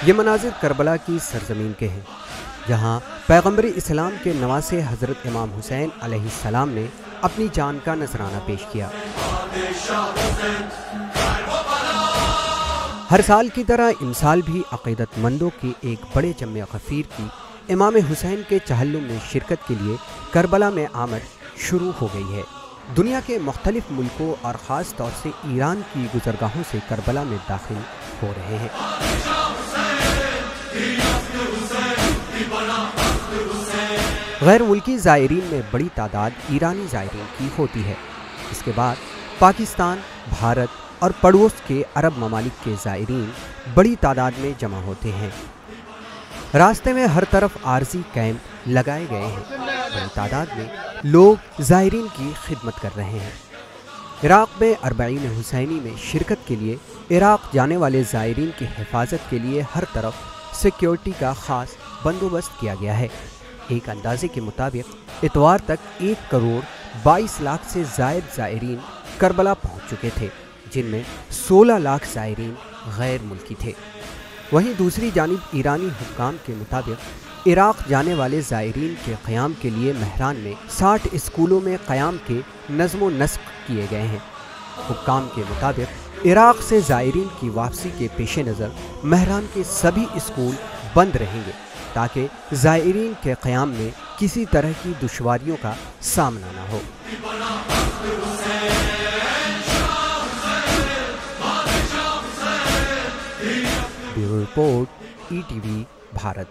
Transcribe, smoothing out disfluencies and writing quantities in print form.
یہ مناظر کربلا کی سرزمین کے ہیں، جہاں پیغمبر اسلام کے نواسے حضرت امام حسین علیہ السلام نے اپنی جان کا نذرانہ پیش کیا۔ ہر سال کی طرح ان سال بھی عقیدت مندوں کی ایک بڑے جمع غفیر کی امام حسین کے چہلم میں شرکت کے لیے کربلا میں آمد شروع ہو گئی ہے۔ دنیا کے مختلف ملکوں اور خاص طور سے ایران کی گزرگاہوں سے کربلا میں داخل ہو رہے ہیں۔ غیر ملکی زائرین میں بڑی تعداد ایرانی زائرین کی ہوتی ہے۔ اس کے بعد پاکستان، بھارت اور پڑوس کے عرب ممالک کے زائرین بڑی تعداد میں جمع ہوتے ہیں۔ راستے میں ہر طرف عارضی کیمپ لگائے گئے ہیں۔ بڑی تعداد میں لوگ زائرین کی خدمت کر رہے ہیں۔ عراق میں 40 حسینی میں شرکت کے لیے عراق جانے والے زائرین کی حفاظت کے لیے ہر طرف سیکیورٹی کا خاص بندوبست کیا گیا ہے۔ ایک اندازے کے مطابق اتوار تک 1 کروڑ 22 لاکھ سے زائد زائرین کربلا پہنچ چکے تھے، جن میں 16 لاکھ زائرین غیر ملکی تھے۔ وہیں دوسری جانب ایرانی حکام کے مطابق عراق جانے والے زائرین کے قیام کے لیے مہران میں 60 اسکولوں میں قیام کے نظم و نسق کیے گئے ہیں۔ حکام کے مطابق عراق سے زائرین کی واپسی کے پیش نظر مہران کے سبھی اسکول بند رہیں گے تاکہ زائرین کے قیام میں کسی طرح کی دشواریوں کا سامنا نہ ہو۔ Bureau report, ETV Bharat.